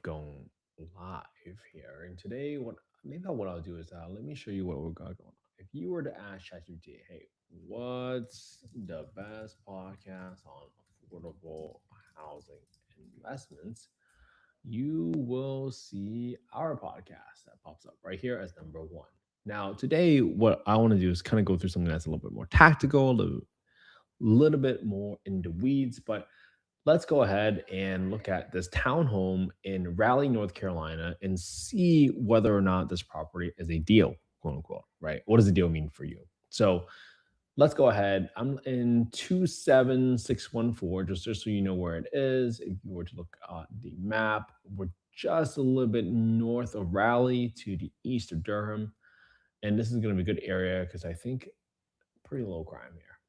going live here. And today, what I'll do is let me show you what we've got going on. If you were to ask ChatGPT, hey, what's the best podcast on affordable housing investments? You will see our podcast that pops up right here as number one. Now, today, what I want to do is kind of go through something that's a little bit more tactical, little bit more in the weeds, but let's go ahead and look at this townhome in Raleigh, North Carolina, and see whether or not this property is a deal, quote unquote, right? What does a deal mean for you? So let's go ahead. I'm in 27614, just so you know where it is. If you were to look at the map, we're just a little bit north of Raleigh to the east of Durham. And this is going to be a good area because I think pretty low crime here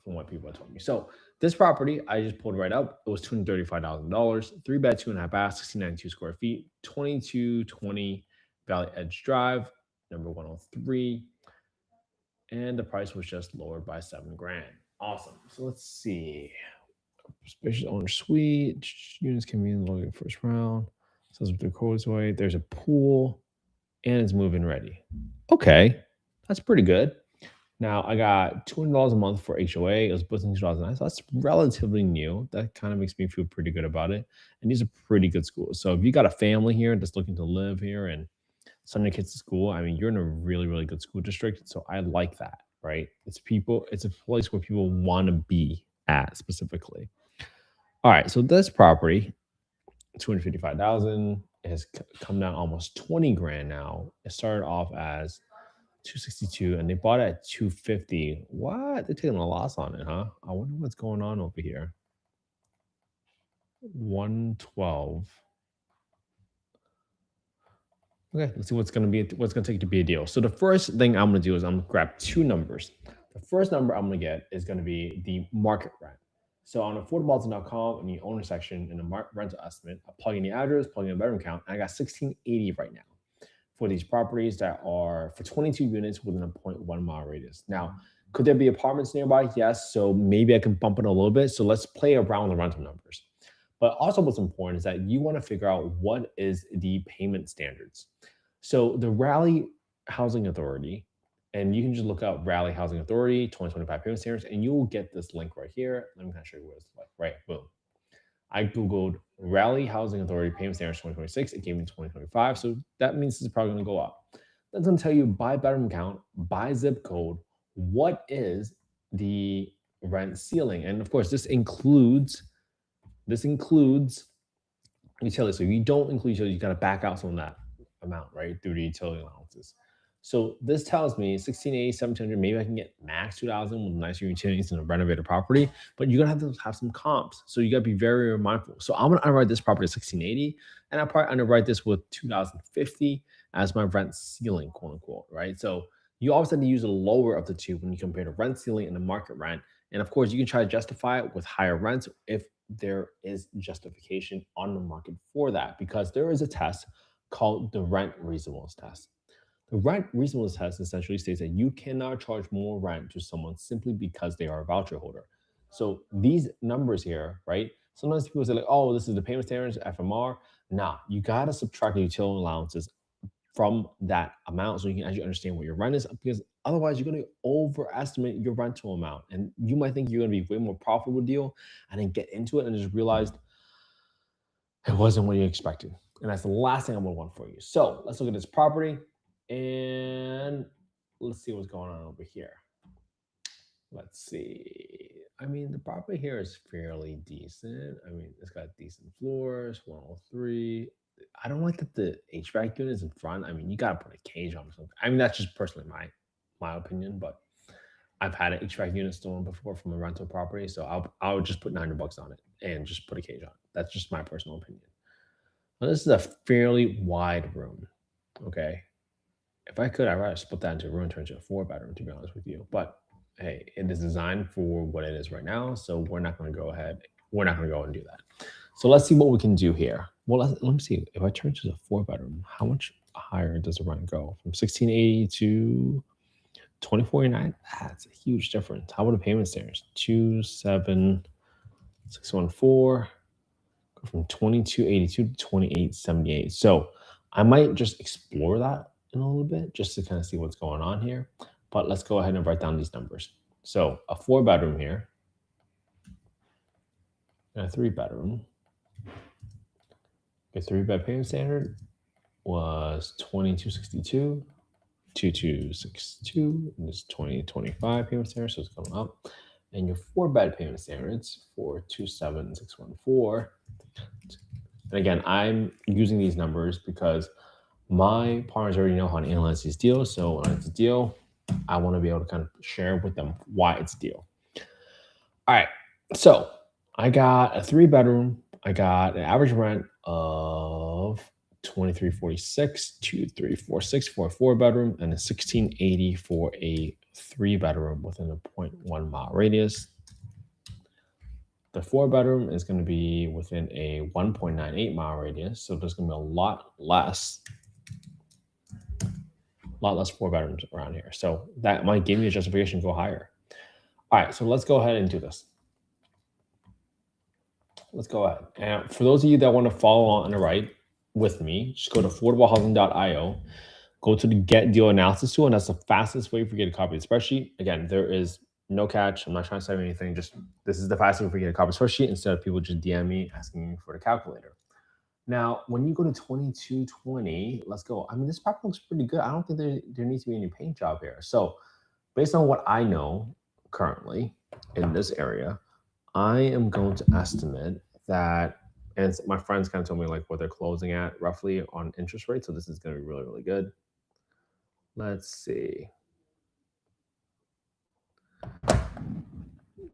from what people have told me. So this property, I just pulled right up. It was $235,000, 3 bed, 2.5 bath, 69.2 square feet, 2220 Valley Edge Drive, number 103. And the price was just lowered by 7 grand. Awesome. So let's see. Spacious owner suite. Units can be in the first round. Says with the causeway. There's a pool and it's move-in ready. Okay. That's pretty good. Now I got $200 a month for HOA. It was built in 2009, so that's relatively new. That kind of makes me feel pretty good about it. And these are pretty good schools. So if you got a family here that's looking to live here and send your kids to school, I mean, you're in a really, really good school district. So I like that, right? It's a place where people want to be at specifically. All right, so this property, 255,000, it has come down almost 20 grand now. It started off as 262 and they bought it at 250. What? They're taking a loss on it, huh? I wonder what's going on over here. 112. Okay, let's see what's gonna take to be a deal. So the first thing I'm gonna do is I'm gonna grab two numbers. The first number I'm gonna get is gonna be the market rent. So on affordablehousing.com in the owner section in the rental estimate, I plug in the address, plug in the bedroom count, and I got 1680 right now for these properties that are for 22 units within a 0.1 mile radius. Now, could there be apartments nearby? Yes. So maybe I can bump it a little bit. So let's play around with the rental numbers. But also what's important is that you want to figure out what is the payment standards. So the Raleigh Housing Authority, and you can just look up Raleigh Housing Authority 2025 payment standards, and you will get this link right here. Let me kind of show you what it's like. Right, boom. I Googled Raleigh Housing Authority payment standards 2026. It gave me 2025. So that means it's probably going to go up. That's going to tell you by bedroom count, by zip code, what is the rent ceiling. And of course, this includes utility. So if you don't include utility, you got to back out some of that amount, right, through the utility allowances. So this tells me 1680, 1700, maybe I can get max 2000 with nicer utilities in a renovated property, but you're gonna have to have some comps. So you gotta be very, very mindful. So I'm gonna underwrite this property at 1680, and I'll probably underwrite this with 2050 as my rent ceiling, quote unquote, right? So you always have to use the lower of the two when you compare the rent ceiling and the market rent. And of course, you can try to justify it with higher rents if there is justification on the market for that, because there is a test called the rent reasonableness test. The rent reasonableness test essentially states that you cannot charge more rent to someone simply because they are a voucher holder. So these numbers here, right? Sometimes people say like, "Oh, this is the payment standards FMR." Nah, you gotta subtract the utility allowances from that amount so you can actually understand what your rent is, because otherwise you're going to overestimate your rental amount and you might think you're going to be way more profitable deal and then get into it and just realized it wasn't what you expected. And that's the last thing I'm going to want for you. So let's look at this property and let's see what's going on over here. Let's see. I mean, the property here is fairly decent. I mean, it's got decent floors, 103. I don't like that the HVAC unit is in front. I mean, you gotta put a cage on or something. I mean, that's just personally my opinion, but I've had an HVAC unit stolen before from a rental property, so I'll just put $900 on it and just put a cage on it. That's just my personal opinion. Now, this is a fairly wide room. Okay, if I could, I'd rather split that into a room and turn it into a four-bedroom, to be honest with you. But hey, it is designed for what it is right now, so we're not going to go ahead. We're not going to go and do that. So let's see what we can do here. Well, let me see. If I turn it to a four-bedroom, how much higher does the rent go? From 1680 to 2049? That's a huge difference. How about the payment standards? 27614. Go from 2282 to 2878. So I might just explore that in a little bit just to kind of see what's going on here. But let's go ahead and write down these numbers. So a 4-bedroom here and a 3-bedroom. A 3-bed payment standard was 2262, 2262, and this 2025 payment standard, so it's going up. And your 4-bed payment standards for 27614. And again, I'm using these numbers because my partners already know how to analyze these deals. So when it's a deal, I want to be able to kind of share with them why it's a deal. All right. So I got a 3-bedroom. I got an average rent of 2346, 2346 for a 4-bedroom, and a 1680 for a 3-bedroom within a 0.1 mile radius. The 4-bedroom is going to be within a 1.98 mile radius, so there's going to be a lot less 4-bedrooms around here. So that might give me a justification to go higher. All right, so let's go ahead and do this. Let's go ahead. And for those of you that want to follow on the right with me, just go to affordablehousing.io, go to the Get Deal Analysis tool, and that's the fastest way for you to get a copy of the spreadsheet. Again, there is no catch. I'm not trying to say anything. Just this is the fastest way for you to get a copy of the spreadsheet instead of people just DM me asking me for the calculator. Now, when you go to 2220, let's go. I mean, this property looks pretty good. I don't think there needs to be any paint job here. So based on what I know currently in this area, I am going to estimate that, and my friends kind of told me like what they're closing at roughly on interest rate. So this is going to be really, really good. Let's see.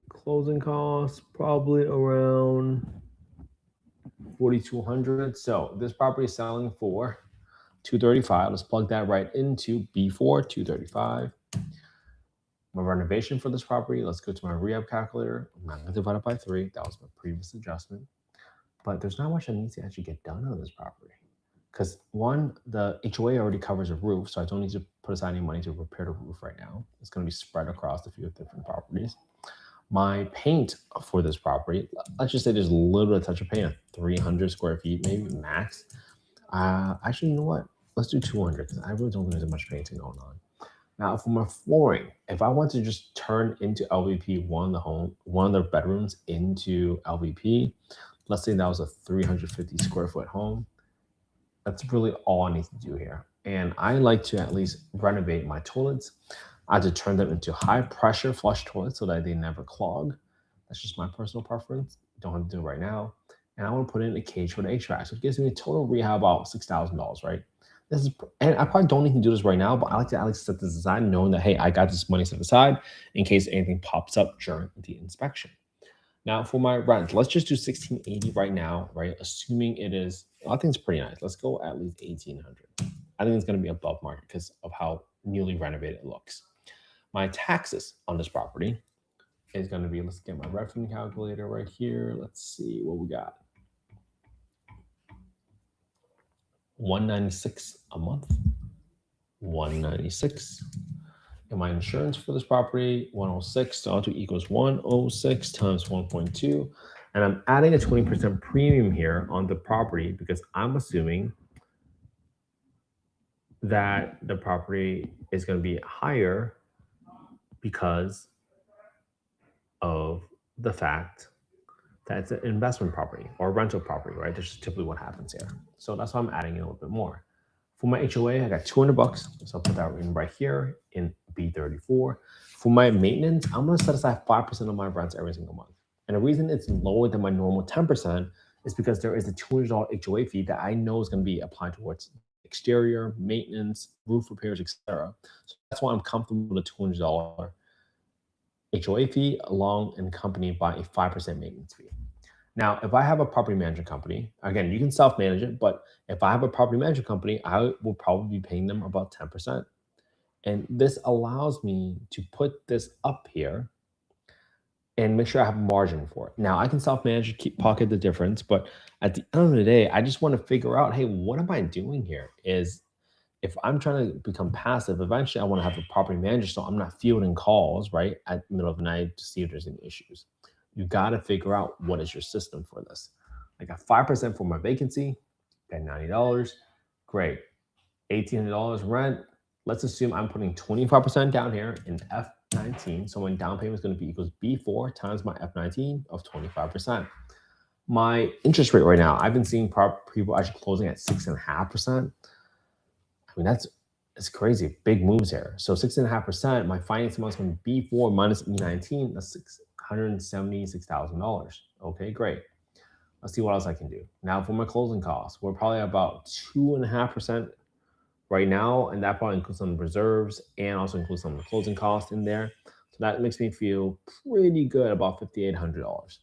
Closing costs probably around 4,200. So this property is selling for 235. Let's plug that right into B4, 235. My renovation for this property, let's go to my rehab calculator. I'm not going to divide it by 3. That was my previous adjustment. But there's not much that needs to actually get done on this property. Because one, the HOA already covers a roof, so I don't need to put aside any money to repair the roof right now. It's going to be spread across a few different properties. My paint for this property, let's just say there's a little bit of touch of paint, 300 square feet, maybe max. Actually, you know what? Let's do 200 because I really don't think there's much painting going on. Now, for my flooring, if I want to just turn into LVP one of the bedrooms into LVP, let's say that was a 350 square foot home. That's really all I need to do here. And I like to at least renovate my toilets. I had to turn them into high pressure flush toilets so that they never clog. That's just my personal preference. Don't have to do it right now. And I want to put in a cage for the HVAC. So it gives me a total rehab about $6,000, right? And I probably don't need to do this right now, but I like to at least set this aside, knowing that, hey, I got this money set aside in case anything pops up during the inspection. Now for my rent, let's just do 1680 right now, right? Assuming it is, I think it's pretty nice. Let's go at least 1800. I think it's going to be above market because of how newly renovated it looks. My taxes on this property is going to be, let's get my revenue calculator right here. Let's see what we got. 196 a month. 196. And my insurance for this property, 106. So L2 equals 106 times 1.2. And I'm adding a 20% premium here on the property because I'm assuming that the property is going to be higher because of the fact that it's an investment property or rental property, right? That's just typically what happens here. So that's why I'm adding in a little bit more. For my HOA, I got $200. So I'll put that in right here in B34. For my maintenance, I'm going to set aside 5% of my rents every single month. And the reason it's lower than my normal 10% is because there is a $200 HOA fee that I know is going to be applied towards exterior, maintenance, roof repairs, etc. So that's why I'm comfortable with a $200 HOA fee along and accompanied by a 5% maintenance fee. Now, if I have a property management company, again, you can self-manage it, but if I have a property management company, I will probably be paying them about 10%. And this allows me to put this up here and make sure I have margin for it. Now, I can self-manage, keep pocket the difference, but at the end of the day, I just want to figure out, hey, what am I doing here? Is if I'm trying to become passive, eventually I want to have a property manager so I'm not fielding calls, right, at the middle of the night to see if there's any issues. You got to figure out what is your system for this. I got 5% for my vacancy, got $90. Great. $1,800 rent. Let's assume I'm putting 25% down here in F19. So my down payment is going to be equals B4 times my F19 of 25%. My interest rate right now, I've been seeing people actually closing at 6.5%. I mean, it's crazy. Big moves here. So 6.5%, my finance amount is going to be B4 minus E19. That's $676,000. Okay, great. Let's see what else I can do. Now for my closing costs, we're probably about 2.5% right now, and that probably includes some reserves and also includes some of the closing costs in there. So that makes me feel pretty good about $5,800.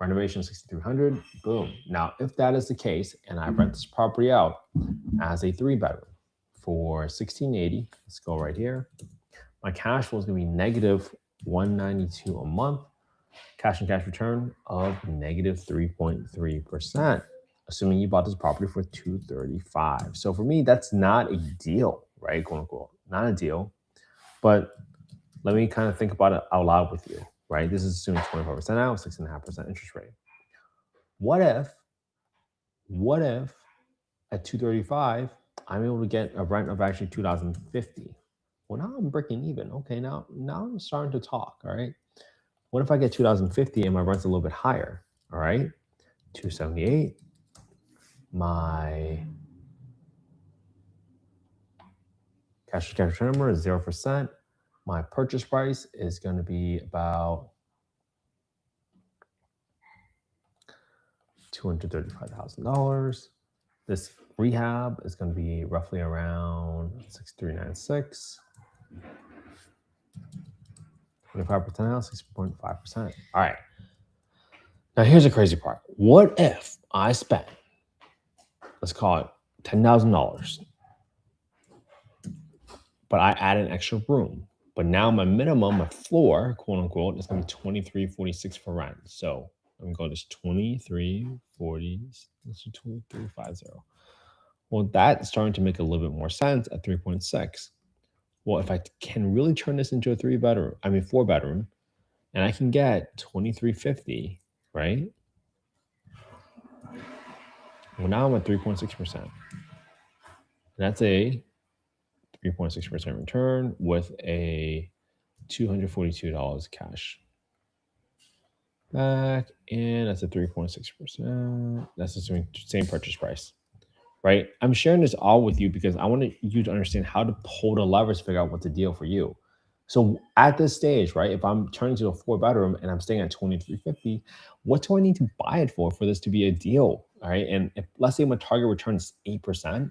Renovation $6,300. Boom. Now, if that is the case, and I rent this property out as a 3-bedroom for $1,680, let's go right here. My cash flow is going to be negative $192 a month. Cash and cash return of negative 3.3%, assuming you bought this property for $235. So for me, that's not a deal, right? Quote unquote, not a deal. But let me kind of think about it out loud with you, right? This is assuming 25% out, 6.5% interest rate. What if at $235, I'm able to get a rent of actually $2,050? Well, now I'm breaking even. Okay, now I'm starting to talk, all right? What if I get $2,050 and my rent's a little bit higher? All right, $278. My cash to cash return number is 0%. My purchase price is going to be about $235,000. This rehab is going to be roughly around 6,396. 25% now, 6.5%. All right. Now here's the crazy part. What if I spent, let's call it $10,000, but I add an extra room? But now my minimum, my floor, quote unquote, is going to be $23.46 for rent. So I'm going to go to this $23.40. Let's do $23.50. Well, that's starting to make a little bit more sense at 3.6. Well, if I can really turn this into a 4-bedroom, and I can get $23.50, right? Well, now I'm at 3.6%. That's a 3.6% return with a $242 cash back, and that's a 3.6%. That's assuming same purchase price, right? I'm sharing this all with you because I want you to understand how to pull the levers to figure out what's the deal for you. So at this stage, right, if I'm turning to a 4-bedroom and I'm staying at $23.50, what do I need to buy it for this to be a deal? All right. And if, let's say my target return is 8%,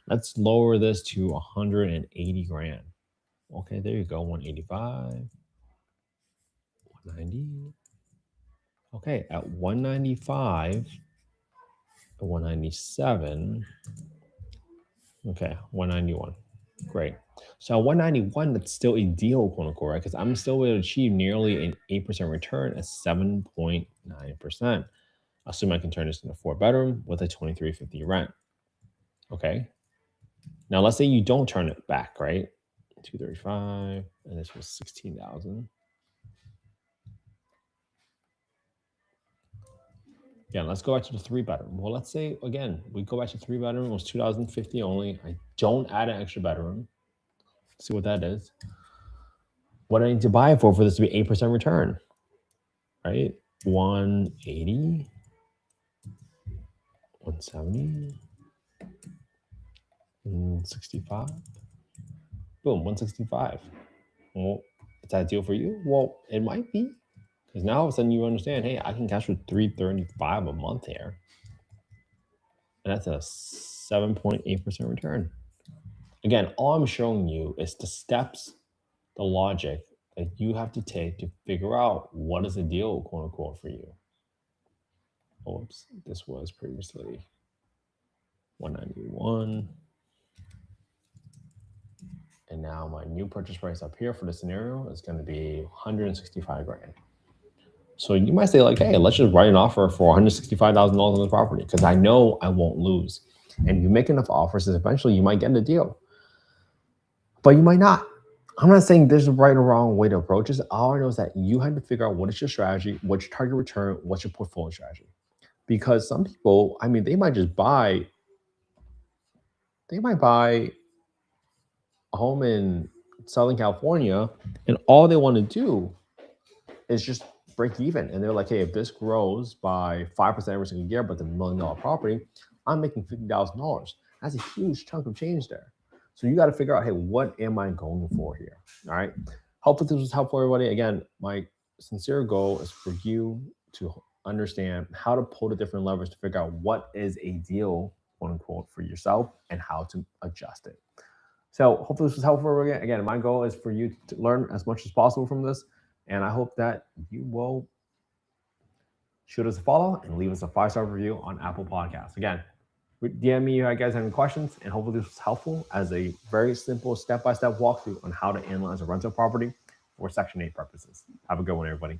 let's lower this to 180 grand. Okay, there you go. 185, 190. Okay, at 195, 197. Okay, 191. Great. So at 191, that's still a deal, quote unquote, right? Because I'm still able to achieve nearly an 8% return at 7.9%. Assume I can turn this into a 4-bedroom with a $23.50 rent. Okay. Now let's say you don't turn it back, right? 235, and this was 16,000. Yeah, let's go back to the 3-bedroom. Well, let's say again, we go back to 3-bedroom, it was $2,050 only. I don't add an extra bedroom. Let's see what that is. What do I need to buy it for this to be 8% return? Right? 180, 170, 165. Boom, 165. Well, is that a deal for you? Well, it might be. Because now all of a sudden you understand, hey, I can cash with $335 a month here. And that's a 7.8% return. Again, all I'm showing you is the steps, the logic that you have to take to figure out what is the deal, quote unquote, for you. Oops, this was previously 191. And now my new purchase price up here for the scenario is going to be 165 grand. So you might say like, hey, let's just write an offer for $165,000 on the property because I know I won't lose. And if you make enough offers, eventually you might get a deal, but you might not. I'm not saying there's a right or wrong way to approach this. All I know is that you have to figure out what is your strategy, what's your target return, what's your portfolio strategy. Because some people, I mean, they might buy a home in Southern California, and all they want to do is just break even. And they're like, hey, if this grows by 5% every single year, but the $1 million property, I'm making $50,000. That's a huge chunk of change there. So you got to figure out, hey, what am I going for here? All right. Hopefully this was helpful, everybody. Again, my sincere goal is for you to understand how to pull the different levers to figure out what is a deal, quote unquote, for yourself and how to adjust it. So hopefully this was helpful. Again, my goal is for you to learn as much as possible from this. And I hope that you will shoot us a follow and leave us a 5-star review on Apple Podcasts. Again, DM me if you guys have any questions, and hopefully this was helpful as a very simple step-by-step walkthrough on how to analyze a rental property for Section 8 purposes. Have a good one, everybody.